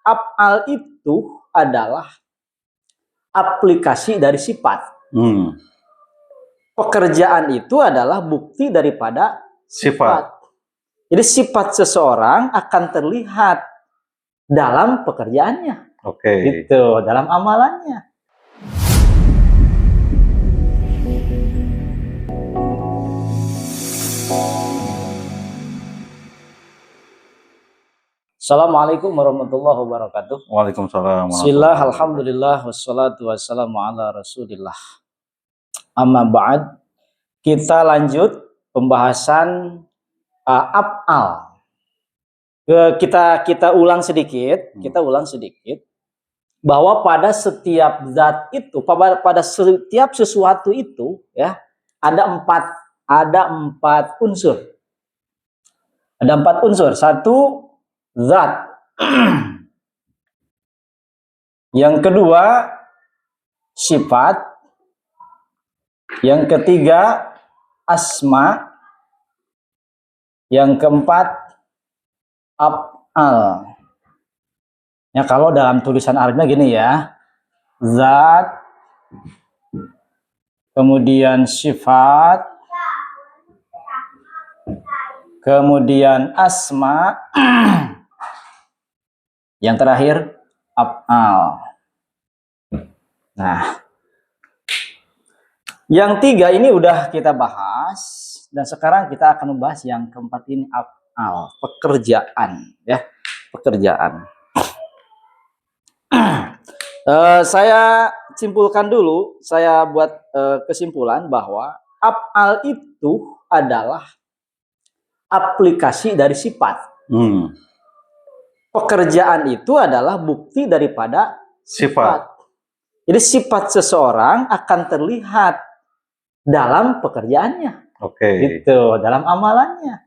Af'al itu adalah aplikasi dari sifat. Pekerjaan itu adalah bukti daripada sifat. Jadi sifat seseorang akan terlihat dalam pekerjaannya. Gitu, dalam amalannya. Assalamualaikum warahmatullahi wabarakatuh. Waalaikumsalam. Bismillah, alhamdulillah, wassalatu wassalamu ala rasulillah. Amma ba'd, kita lanjut pembahasan af'al. Kita ulang sedikit, bahwa pada setiap zat itu, pada setiap sesuatu itu, ya, ada empat unsur. Ada empat unsur. Satu, zat. Yang kedua, sifat. Yang ketiga, asma. Yang keempat, af'al. Ya, kalau dalam tulisan Arabnya gini ya, zat, kemudian sifat, kemudian asma, yang terakhir af'al. Nah, yang tiga ini udah kita bahas, dan sekarang kita akan membahas yang keempat ini, af'al, pekerjaan, ya, pekerjaan. Saya simpulkan dulu, saya buat kesimpulan bahwa af'al itu adalah aplikasi dari sifat. Pekerjaan itu adalah bukti daripada sifat. Jadi sifat seseorang akan terlihat dalam pekerjaannya. Gitu, dalam amalannya.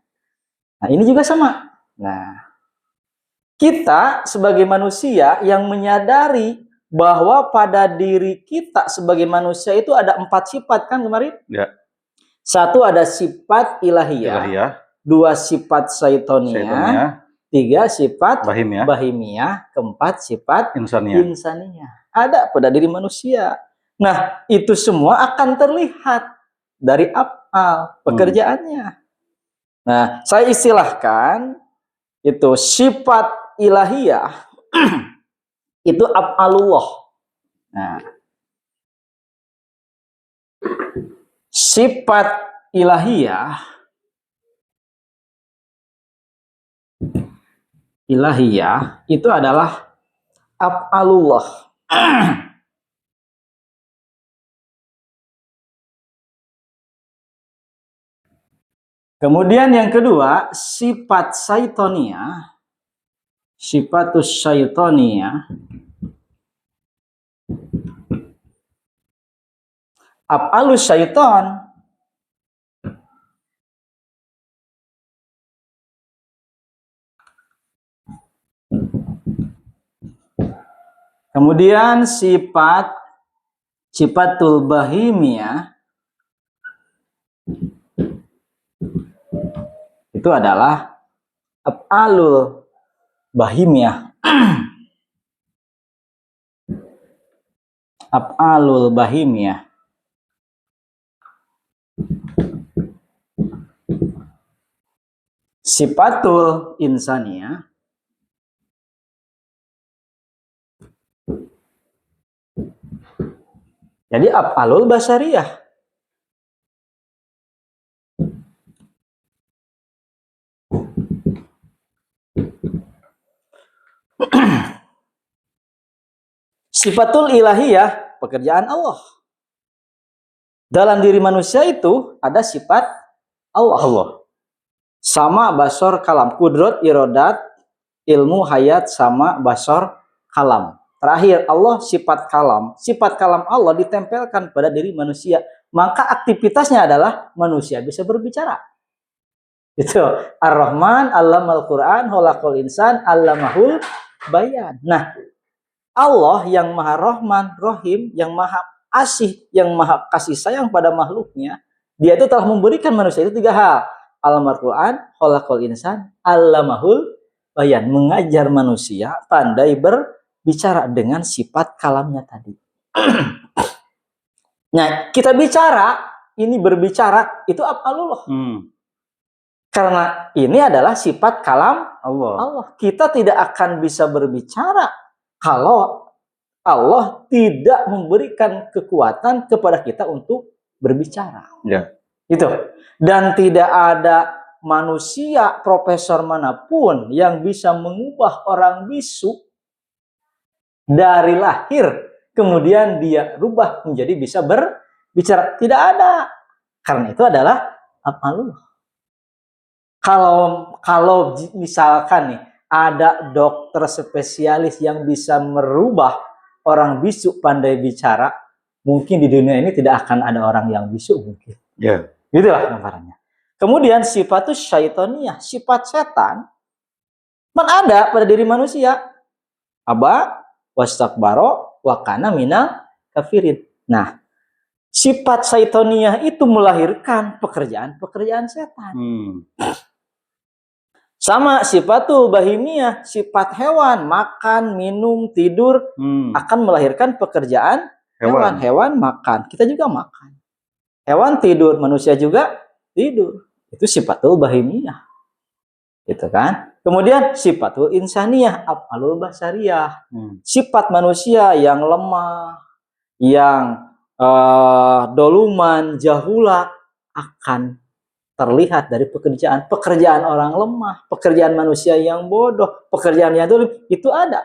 Nah, ini juga sama. Nah, kita sebagai manusia yang menyadari bahwa pada diri kita sebagai manusia itu ada 4 sifat, kan kemarin? Ya. Satu, ada sifat ilahiyah. Dua, sifat syaitonia. Tiga, sifat bahimiyah. Keempat, sifat insaniyah. Ada pada diri manusia. Nah, itu semua akan terlihat dari af'al, pekerjaannya. Nah, saya istilahkan itu sifat ilahiyah itu af'alullah. Nah, sifat ilahiyah itu adalah af'alullah. Kemudian yang kedua, sifat syaitoniyah. Sifatus syaitoniyah, af'alus syaiton. Kemudian sifatul bahimiyah itu adalah af'alul bahimiyah. Af'alul bahimiyah. Sifatul insaniyah jadi af'alul basariyah. Sifatul ilahiyah, pekerjaan Allah. Dalam diri manusia itu ada sifat Allah. Sama, basor, kalam. Kudrot, irodat, ilmu, hayat, sama, basor, kalam. Terakhir, Allah sifat kalam. Sifat kalam Allah ditempelkan pada diri manusia. Maka aktivitasnya adalah manusia bisa berbicara. Itu Ar-Rahman, Allamal Quran, Khalaqal Insan, Allamahul Bayan. Nah, Allah yang maha Rahman, Rahim, yang maha asih, yang maha kasih sayang pada makhluknya, dia itu telah memberikan manusia itu 3 hal. Allamal Quran, Khalaqal Insan, Allamahul bayan, mengajar manusia pandai berbicara dengan sifat kalamnya tadi. Nah, kita bicara, ini berbicara, itu af'alullah. Karena ini adalah sifat kalam Allah. Kita tidak akan bisa berbicara kalau Allah tidak memberikan kekuatan kepada kita untuk berbicara. Ya. Gitu. Dan tidak ada manusia, profesor manapun yang bisa mengubah orang bisu dari lahir, kemudian dia rubah menjadi bisa berbicara. Tidak ada. Karena itu adalah af'alullah. Kalau misalkan nih ada dokter spesialis yang bisa merubah orang bisu pandai bicara, mungkin di dunia ini tidak akan ada orang yang bisu mungkin. Ya. Itulah gambarannya. Kemudian sifatus syaitoniyah, sifat setan, ada pada diri manusia. Aba wastakbaro wa kana minal kafirin. Nah, sifat syaitoniyah itu melahirkan pekerjaan-pekerjaan setan. Sama sifatul bahimiyah, sifat hewan, makan, minum, tidur, akan melahirkan pekerjaan hewan. Hewan makan, kita juga makan. Hewan tidur, manusia juga tidur. Itu sifatul bahimiyah. Gitu kan? Kemudian sifatul insaniyah, af'alul basariyah. Sifat manusia yang lemah, yang doluman, jahula, akan terlihat dari pekerjaan orang lemah, pekerjaan manusia yang bodoh, pekerjaan yang dolim, itu ada.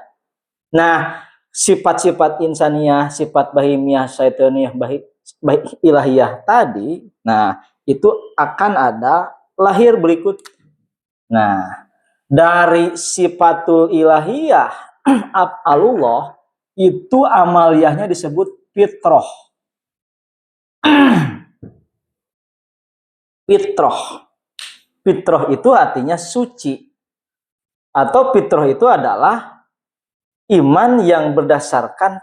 Nah, sifat-sifat insaniyah, sifat bahimiyah, syaitoniyah, ilahiyah tadi, nah itu akan ada lahir berikut. Nah, dari sifatul ilahiyah af'alullah itu amaliyahnya disebut fitrah. Fitrah itu artinya suci. Atau fitrah itu adalah iman yang berdasarkan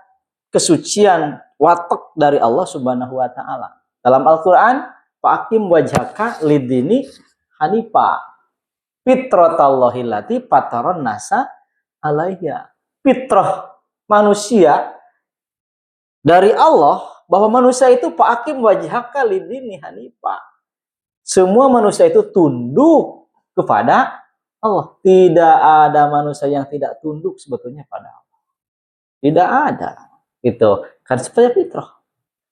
kesucian watak dari Allah Subhanahu wa taala. Dalam Al-Qur'an, fa'aqim wajhaka lidini hanifa. Fitratallahi allati fataron nasa 'alaiha. Fitrah manusia dari Allah bahwa manusia itu fa'aqim wajhaka lidini hanifa. Semua manusia itu tunduk kepada Allah. Tidak ada manusia yang tidak tunduk sebetulnya pada Allah. Tidak ada. Itu kan seperti fitrah.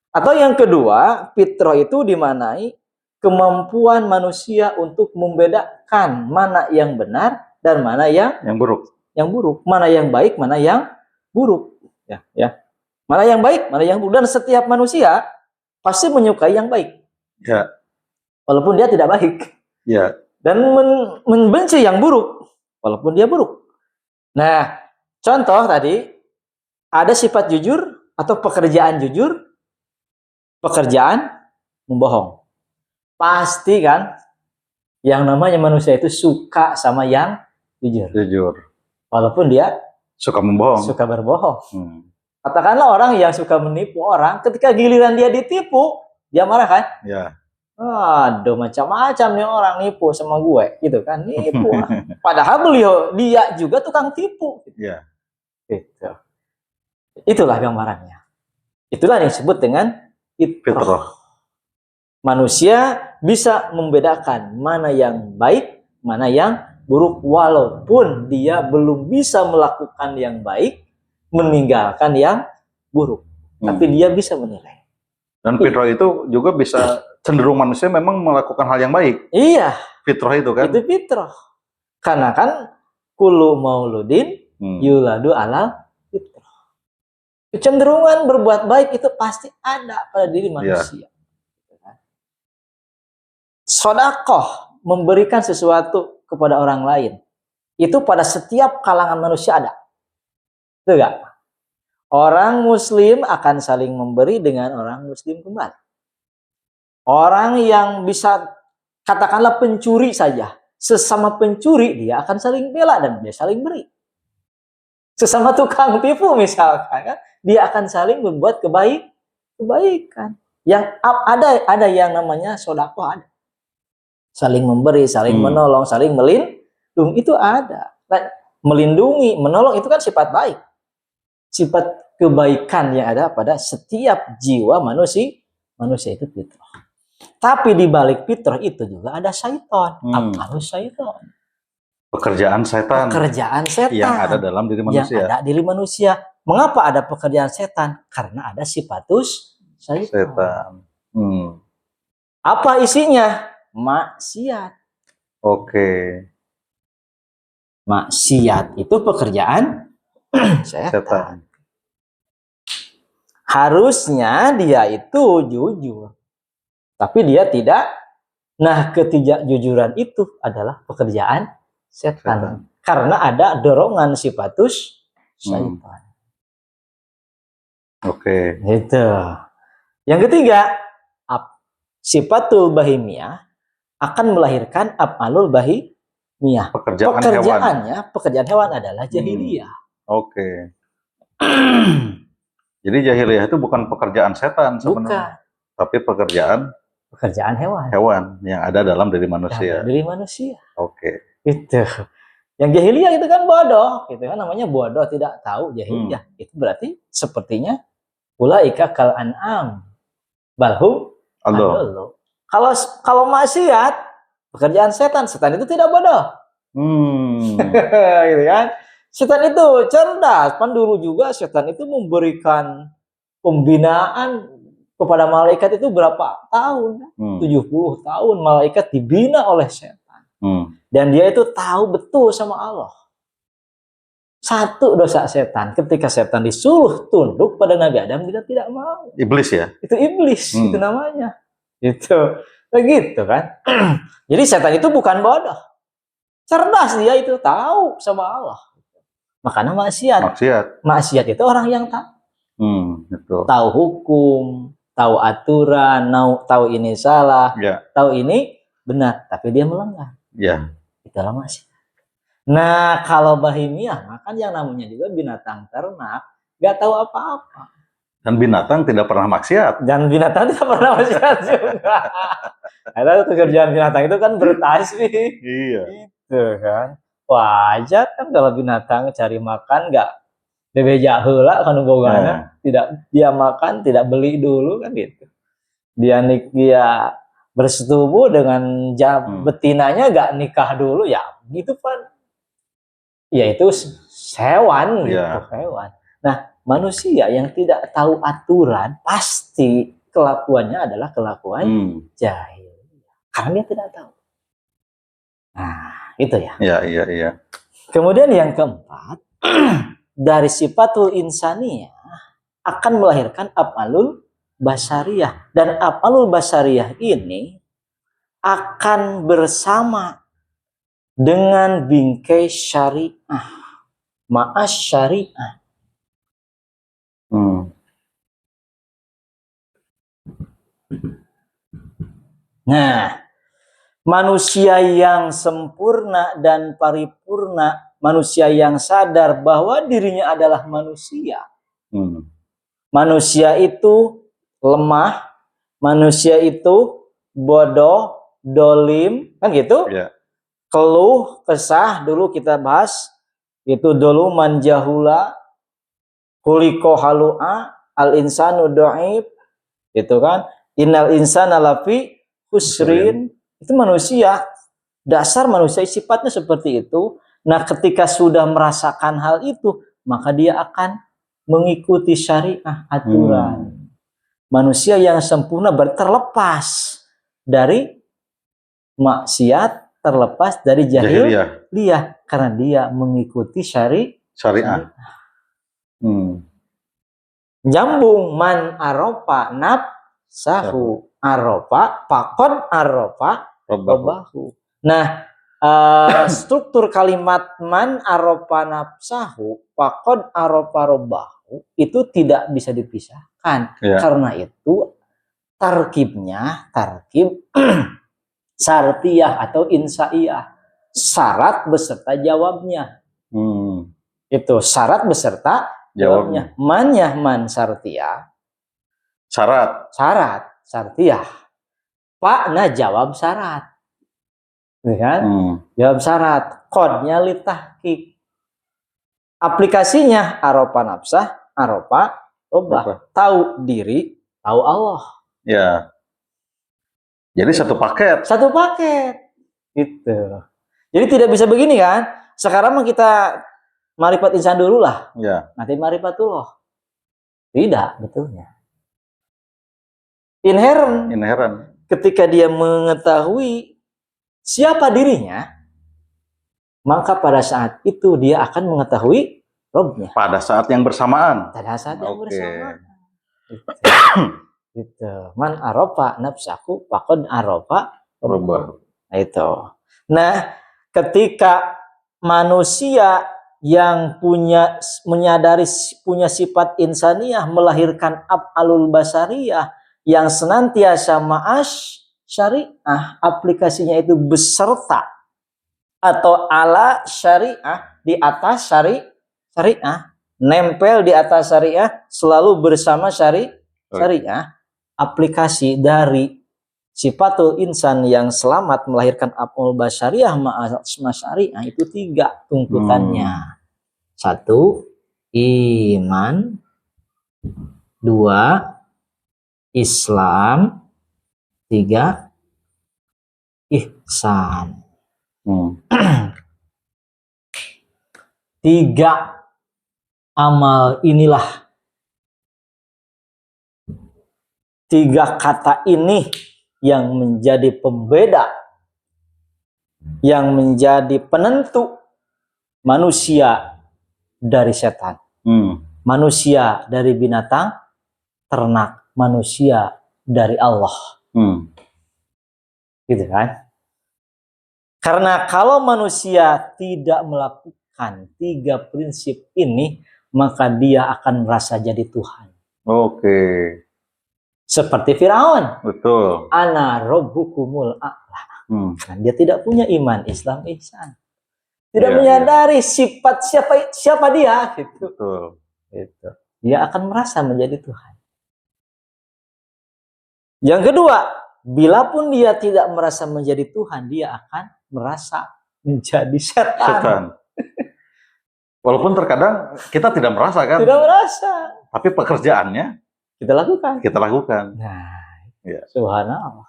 Atau yang kedua, fitrah itu dimanai kemampuan manusia untuk membedakan mana yang benar dan mana yang buruk. Yang buruk, mana yang baik, mana yang buruk. Ya. Mana yang baik, mana yang buruk. Dan setiap manusia pasti menyukai yang baik. Ya. Walaupun dia tidak baik. Ya. Dan membenci yang buruk, walaupun dia buruk. Nah, contoh tadi, ada sifat jujur atau pekerjaan jujur, pekerjaan membohong. Pasti kan, yang namanya manusia itu suka sama yang jujur. Walaupun dia suka membohong. Suka berbohong. Katakanlah orang yang suka menipu orang, ketika giliran dia ditipu, dia marah kan? Ya. Aduh, macam-macam nih orang nipu sama gue, gitu kan? Nipu. Padahal dia juga tukang tipu. Ya. Gitu. Itulah gambarannya. Itulah yang disebut dengan fitrah. Manusia bisa membedakan mana yang baik, mana yang buruk, walaupun dia belum bisa melakukan yang baik, meninggalkan yang buruk. Tapi dia bisa menilai. Dan fitrah itu juga bisa cenderung manusia memang melakukan hal yang baik. Iya. Fitrah itu kan? Itu fitrah. Karena kan kullu mauludin yuladu ala fitrah. Kecenderungan berbuat baik itu pasti ada pada diri manusia. Sedekah, memberikan sesuatu kepada orang lain, itu pada setiap kalangan manusia ada. Betul gak? Orang muslim akan saling memberi dengan orang muslim kembali. Orang yang bisa, katakanlah pencuri saja, sesama pencuri dia akan saling bela dan dia saling beri. Sesama tukang tipu misalkan, kan, dia akan saling berbuat kebaikan. Yang ada yang namanya sedekah, ada. Saling memberi, saling menolong, saling melindungi, itu ada. Nah, melindungi, menolong itu kan sifat baik. Sifat kebaikan yang ada pada setiap jiwa manusia. Manusia itu fitrah. Tapi di balik fitrah itu juga ada syaitan. Apa syaitan? Pekerjaan setan Pekerjaan setan yang ada dalam diri yang manusia. ada diri manusia. Mengapa ada pekerjaan setan? Karena ada sifatus Setan. Apa isinya? Maksiat. Oke. Maksiat itu pekerjaan setan. Setan. Harusnya dia itu jujur. Tapi dia tidak. Nah, ketidakjujuran itu adalah pekerjaan setan. Karena ada dorongan sifatus syaitan. Oke. Gitu. Yang ketiga, sifatul bahimiyah akan melahirkan af'alul bahimiyah. Pekerjaan hewan adalah jahiliyah. Oke. Jadi jahiliyah itu bukan pekerjaan setan sebenarnya. Bukan. Tapi pekerjaan hewan. Hewan yang ada dalam diri manusia. Diri manusia. Oke. Gitu. Yang jahiliyah itu kan bodoh, gitu kan, namanya bodoh, tidak tahu jahiliyah. Itu berarti sepertinya ulaika kal an'am balhum adallu. Kalau maksiat, pekerjaan setan itu tidak bodoh. Gitu kan? Setan itu cerdas. Kan dulu juga setan itu memberikan pembinaan kepada malaikat itu berapa tahun? 70 tahun malaikat dibina oleh setan. Dan dia itu tahu betul sama Allah. Satu dosa setan, ketika setan disuruh tunduk pada Nabi Adam, dia tidak mau. Iblis ya? Itu iblis, itu namanya. Itu begitu kan? Jadi setan itu bukan bodoh. Cerdas, dia itu tahu sama Allah. Makanya maksiat itu orang yang tahu. Tahu hukum, tahu aturan, tahu ini salah, tahu ini benar, tapi dia melanggar. Itulah maksiat. Nah, kalau bahimiyah, kan yang namanya juga binatang ternak, nggak tahu apa-apa. Dan binatang tidak pernah maksiat. Juga. Karena pekerjaan binatang itu kan bertasbih. Iya. Gitu kan. Wajar kan kalau binatang cari makan nggak bebeja heula kan bogana, tidak dia makan, tidak beli dulu kan gitu. Dia bersetubuh dengan betinanya nggak nikah dulu ya gitu kan. Ya itu hewan gitu, hewan. Nah, manusia yang tidak tahu aturan pasti kelakuannya adalah kelakuan jahil. Karena dia tidak tahu. Nah, itu ya. Iya. Kemudian yang keempat, dari sifatul insaniyah akan melahirkan af'alul basariyah. Dan af'alul basariyah ini akan bersama dengan bingkai syariah, ma'as syariah. Nah, manusia yang sempurna dan paripurna, manusia yang sadar bahwa dirinya adalah manusia. Manusia itu lemah, manusia itu bodoh, dolim, kan gitu? Keluh, kesah, dulu kita bahas, itu dulu manjahula, kuliko halu'a, al-insanu do'ib, gitu kan? Innal insana lafi husrin, itu manusia, dasar manusia sifatnya seperti itu. Nah, ketika sudah merasakan hal itu, maka dia akan mengikuti syariah, aturan. Manusia yang sempurna terlepas dari maksiat, terlepas dari jahiliyah, karena dia mengikuti syariah. Nyambung, man aropa nafsahu aropa faqad aropa rabbahu. Nah, struktur kalimat man aropa nafsahu faqad aropa rabbahu itu tidak bisa dipisahkan. Karena itu tarkib syartiyah atau insaiyah, syarat beserta jawabnya. Itu syarat beserta jawabnya. Man syartiyah, syarat syartiyah. Pak jawab syarat. gitu kan? Hmm. Jawab syarat, kodnya litahqiq. Aplikasinya aropa nafsah, aropa robah. Tahu diri, tahu Allah. Ya. Jadi satu paket. Satu paket. Gitu. Jadi tidak bisa begini kan? Sekarang mah kita marifat insan dulu lah. Ya. Nanti marifatullah. Tidak, betulnya. Inherent. Ketika dia mengetahui siapa dirinya, maka pada saat itu dia akan mengetahui Robnya. Pada saat yang bersamaan. Pada saat yang Oke. bersamaan. Gitu. Man aropa nafsaku faqad aropa Robah. Nah, itu. Nah, ketika manusia yang menyadari punya sifat insaniyah melahirkan af'alul basariyah yang senantiasa ma'ash syariah, aplikasinya itu beserta atau ala syariah, di atas syariah, nempel di atas syariah, selalu bersama syariah. Aplikasi dari sifatul insan yang selamat melahirkan af'al basyariyah ma'asma syariah itu 3 tuntutannya. 1, iman. 2, Islam. 3, ihsan. 3 amal inilah, 3 kata ini yang menjadi pembeda, yang menjadi penentu manusia dari setan, manusia dari binatang ternak, manusia dari Allah. Gitu kan? Karena kalau manusia tidak melakukan 3 prinsip ini, maka dia akan merasa jadi Tuhan. Oke. Seperti Firaun. Betul. Ana rabbukumul a'la. Dia tidak punya iman, Islam, ihsan. Tidak menyadari sifat siapa dia, gitu. Betul. Gitu. Dia akan merasa menjadi Tuhan. Yang kedua, bila pun dia tidak merasa menjadi Tuhan, dia akan merasa menjadi setan. Walaupun terkadang kita tidak merasa kan? Tidak merasa. Tapi pekerjaannya kita lakukan. Nah, subhanallah.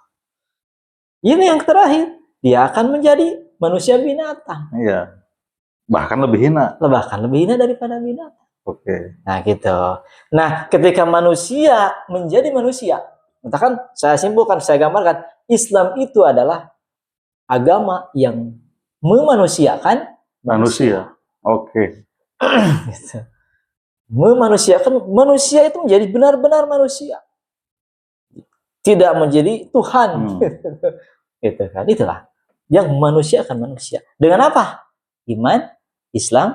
Ini yang terakhir, dia akan menjadi manusia binatang. Iya. Bahkan lebih hina. Bahkan lebih hina daripada binatang. Oke. Nah, gitu. Nah, ketika manusia menjadi manusia, katakan saya simpulkan, saya gambarkan, Islam itu adalah agama yang memanusiakan manusia. Oke. Gitu. Memanusiakan manusia itu menjadi benar-benar manusia, tidak menjadi Tuhan. Gitu kan? Itulah yang memanusiakan manusia. Dengan apa? Iman, Islam,